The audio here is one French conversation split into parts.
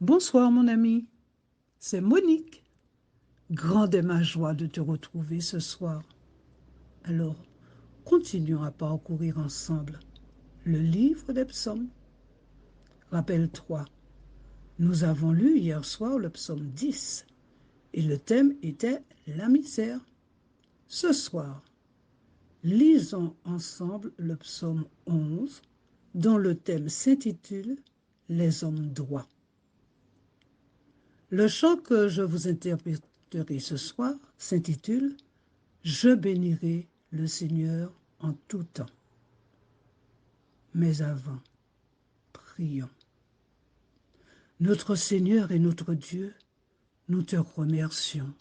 Bonsoir mon ami, c'est Monique. Grande est ma joie de te retrouver ce soir. Alors, continuons à parcourir ensemble le livre des psaumes. Rappelle-toi, nous avons lu hier soir le psaume 10 et le thème était la misère. Ce soir, lisons ensemble le psaume 11 dont le thème s'intitule Les hommes droits. Le chant que je vous interpréterai ce soir s'intitule Je bénirai le Seigneur en tout temps. Mais avant, prions. Notre Seigneur et notre Dieu, nous te remercions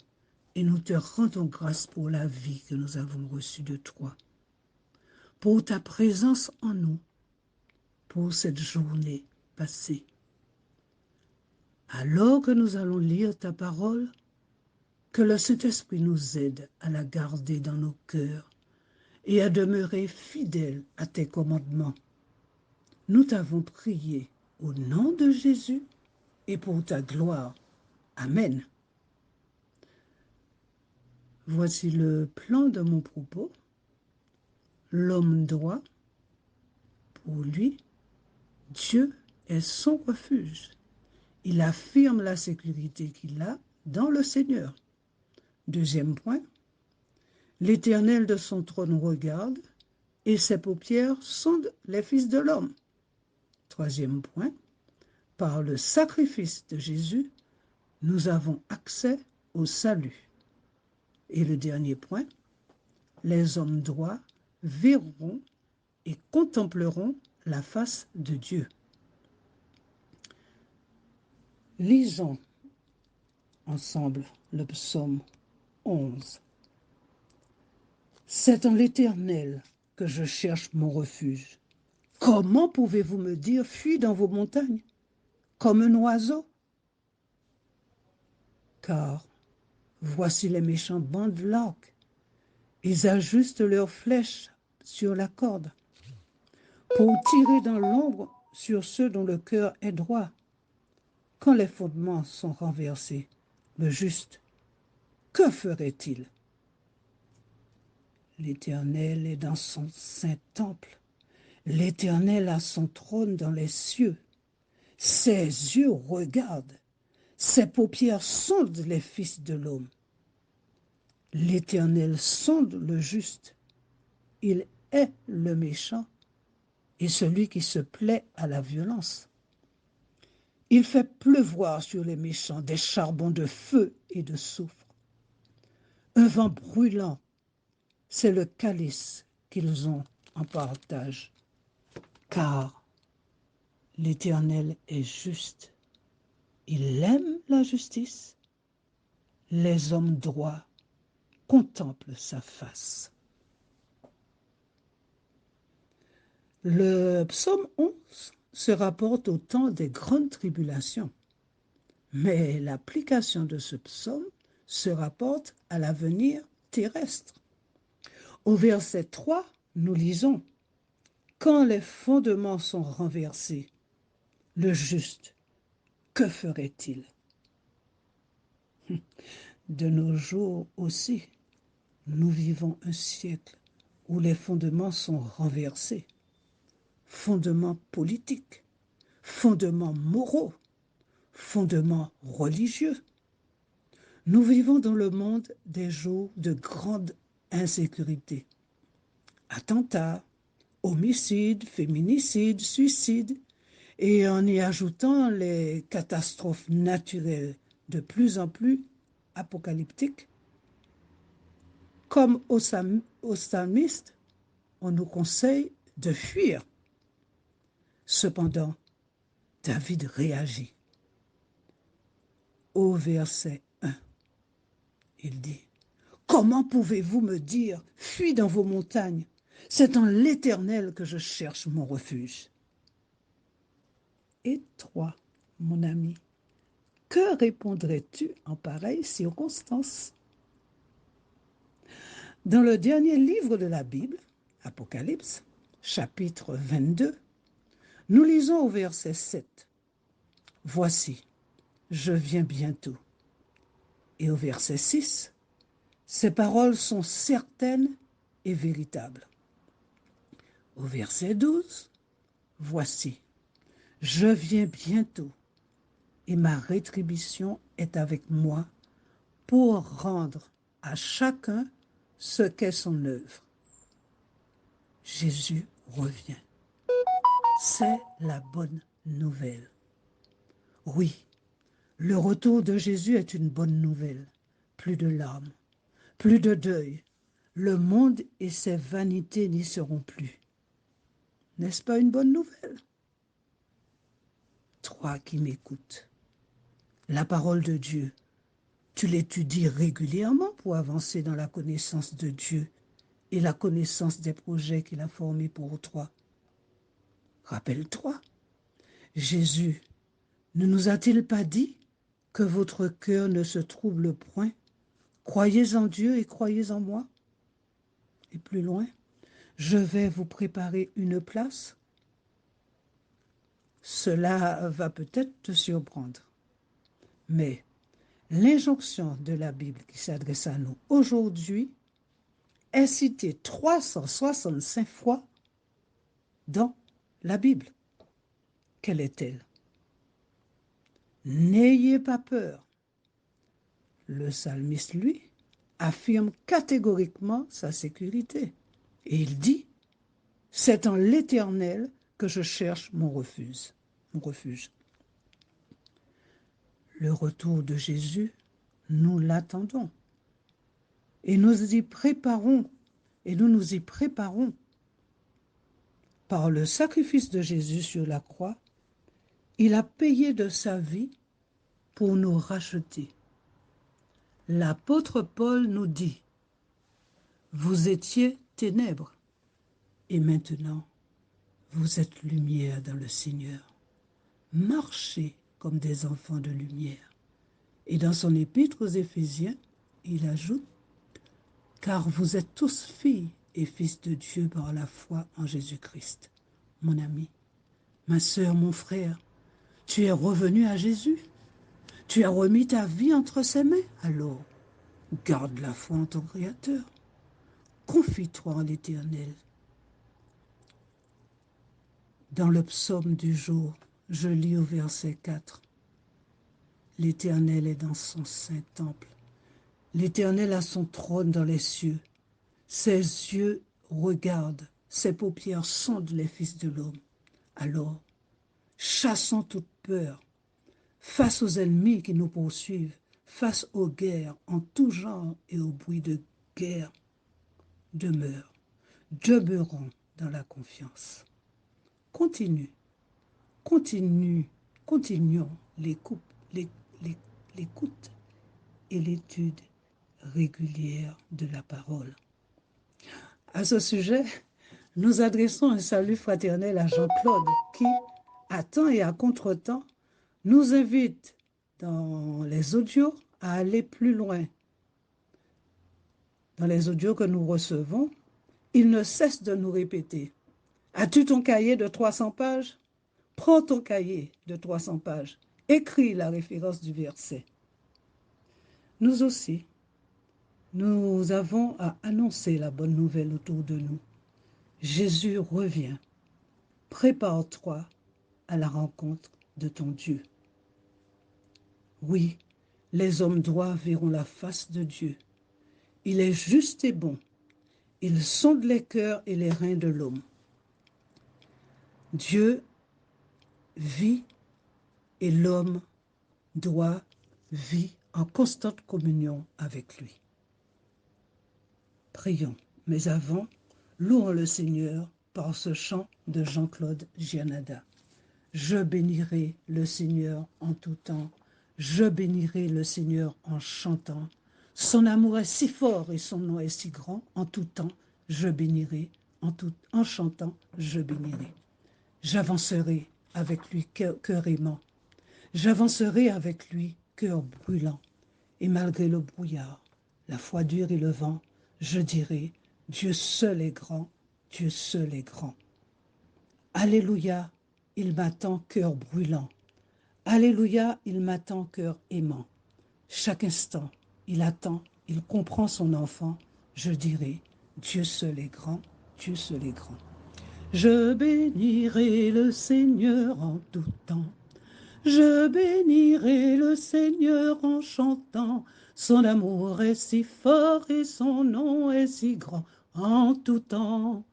et nous te rendons grâce pour la vie que nous avons reçue de toi, pour ta présence en nous, pour cette journée passée. Alors que nous allons lire ta parole, que le Saint-Esprit nous aide à la garder dans nos cœurs et à demeurer fidèles à tes commandements. Nous t'avons prié au nom de Jésus et pour ta gloire. Amen. Voici le plan de mon propos. L'homme droit, pour lui, Dieu est son refuge. Il affirme la sécurité qu'il a dans le Seigneur. Deuxième point, l'Éternel de son trône regarde et ses paupières sondent les fils de l'homme. Troisième point, par le sacrifice de Jésus, nous avons accès au salut. Et le dernier point, les hommes droits verront et contempleront la face de Dieu. Lisons ensemble le psaume 11. C'est en l'Éternel que je cherche mon refuge. Comment pouvez-vous me dire, fuis dans vos montagnes, comme un oiseau? Car voici les méchants bandent l'arc. Ils ajustent leurs flèches sur la corde pour tirer dans l'ombre sur ceux dont le cœur est droit. Quand les fondements sont renversés, le juste, que ferait-il? L'Éternel est dans son saint temple. L'Éternel a son trône dans les cieux. Ses yeux regardent, ses paupières sondent les fils de l'homme. L'Éternel sonde le juste. Il est le méchant et celui qui se plaît à la violence. Il fait pleuvoir sur les méchants des charbons de feu et de soufre. Un vent brûlant, c'est le calice qu'ils ont en partage. Car l'Éternel est juste. Il aime la justice. Les hommes droits contemplent sa face. Le psaume 11 se rapporte au temps des grandes tribulations, mais l'application de ce psaume se rapporte à l'avenir terrestre. Au verset 3, nous lisons « Quand les fondements sont renversés, le juste, que ferait-il » De nos jours aussi, nous vivons un siècle où les fondements sont renversés. Fondements politiques, fondements moraux, fondements religieux. Nous vivons dans le monde des jours de grande insécurité. Attentats, homicides, féminicides, suicides, et en y ajoutant les catastrophes naturelles de plus en plus apocalyptiques. Comme au psalmiste, on nous conseille de fuir. Cependant, David réagit. Au verset 1, il dit « Comment pouvez-vous me dire, fuis dans vos montagnes? C'est en l'Éternel que je cherche mon refuge. » Et toi, mon ami, que répondrais-tu en pareille circonstance? Dans le dernier livre de la Bible, Apocalypse, chapitre 22, nous lisons au verset 7. « Voici, je viens bientôt. Et au verset 6, ces paroles sont certaines et véritables. Au verset 12, voici, je viens bientôt et ma rétribution est avec moi pour rendre à chacun ce qu'est son œuvre. Jésus revient. C'est la bonne nouvelle. Oui, le retour de Jésus est une bonne nouvelle. Plus de larmes, plus de deuil. Le monde et ses vanités n'y seront plus. N'est-ce pas une bonne nouvelle? Toi qui m'écoutes, la parole de Dieu, tu l'étudies régulièrement pour avancer dans la connaissance de Dieu et la connaissance des projets qu'il a formés pour toi. Rappelle-toi, Jésus ne nous a-t-il pas dit que votre cœur ne se trouble point? Croyez en Dieu et croyez en moi. Et plus loin, je vais vous préparer une place. Cela va peut-être te surprendre, mais l'injonction de la Bible qui s'adresse à nous aujourd'hui est citée 365 fois dans la Bible. Quelle est-elle? N'ayez pas peur. Le psalmiste, lui, affirme catégoriquement sa sécurité. Et il dit, c'est en l'Éternel que je cherche mon refuge. Le retour de Jésus, nous l'attendons. Et nous nous y préparons par le sacrifice de Jésus sur la croix. Il a payé de sa vie pour nous racheter. L'apôtre Paul nous dit, vous étiez ténèbres et maintenant vous êtes lumière dans le Seigneur. Marchez comme des enfants de lumière. Et dans son épître aux Éphésiens, il ajoute, car vous êtes tous filles et fils de Dieu par la foi en Jésus-Christ. Mon ami, ma sœur, mon frère, tu es revenu à Jésus. Tu as remis ta vie entre ses mains. Alors, garde la foi en ton Créateur. Confie-toi en l'Éternel. Dans le psaume du jour, je lis au verset 4. L'Éternel est dans son saint temple. L'Éternel a son trône dans les cieux. Ses yeux regardent, ses paupières sondent les fils de l'homme. Alors, chassons toute peur, face aux ennemis qui nous poursuivent, face aux guerres en tout genre et au bruit de guerre, demeurons dans la confiance. Continuons l'écoute et l'étude régulière de la parole. À ce sujet, nous adressons un salut fraternel à Jean-Claude qui, à temps et à contre-temps, nous invite dans les audios à aller plus loin. Dans les audios que nous recevons, il ne cesse de nous répéter « As-tu ton cahier de 300 pages? Prends ton cahier de 300 pages. Écris la référence du verset. » Nous aussi, nous avons à annoncer la bonne nouvelle autour de nous. Jésus revient. Prépare-toi à la rencontre de ton Dieu. Oui, les hommes droits verront la face de Dieu. Il est juste et bon. Il sonde les cœurs et les reins de l'homme. Dieu vit et l'homme vit en constante communion avec lui. Prions, mais avant, louons le Seigneur par ce chant de Jean-Claude Gianada. Je bénirai le Seigneur en tout temps. Je bénirai le Seigneur en chantant. Son amour est si fort et son nom est si grand. En tout temps, je bénirai. En chantant, je bénirai. J'avancerai avec lui cœur aimant. J'avancerai avec lui cœur brûlant. Et malgré le brouillard, la froidure et le vent, je dirai, Dieu seul est grand, Dieu seul est grand. Alléluia, il m'attend cœur brûlant. Alléluia, il m'attend cœur aimant. Chaque instant, il attend, il comprend son enfant. Je dirai, Dieu seul est grand, Dieu seul est grand. Je bénirai le Seigneur en tout temps. Je bénirai le Seigneur en chantant. Son amour est si fort et son nom est si grand en tout temps.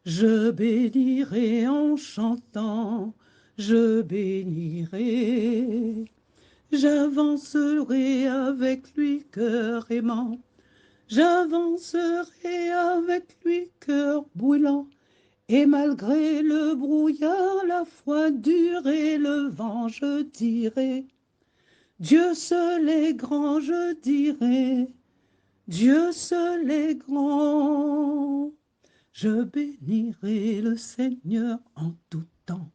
Je bénirai en chantant, je bénirai. J'avancerai avec lui, cœur aimant. J'avancerai avec lui, cœur brûlant. Et malgré le brouillard, la foi dure et le vent, je dirai, Dieu seul est grand, je dirai, Dieu seul est grand. Je bénirai le Seigneur en tout temps.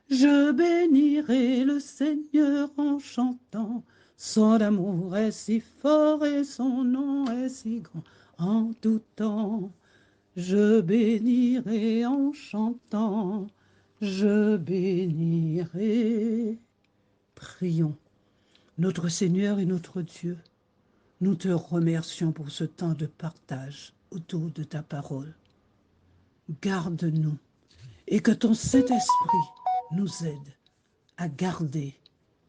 Je bénirai le Seigneur en chantant. Son amour est si fort et son nom est si grand en tout temps. Je bénirai en chantant. Je bénirai. Prions. Notre Seigneur et notre Dieu, nous te remercions pour ce temps de partage autour de ta parole. Garde-nous et que ton Saint-Esprit nous aide à garder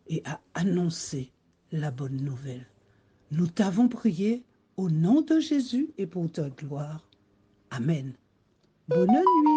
et à annoncer la bonne nouvelle. Nous t'avons prié au nom de Jésus et pour ta gloire. Amen. Bonne nuit.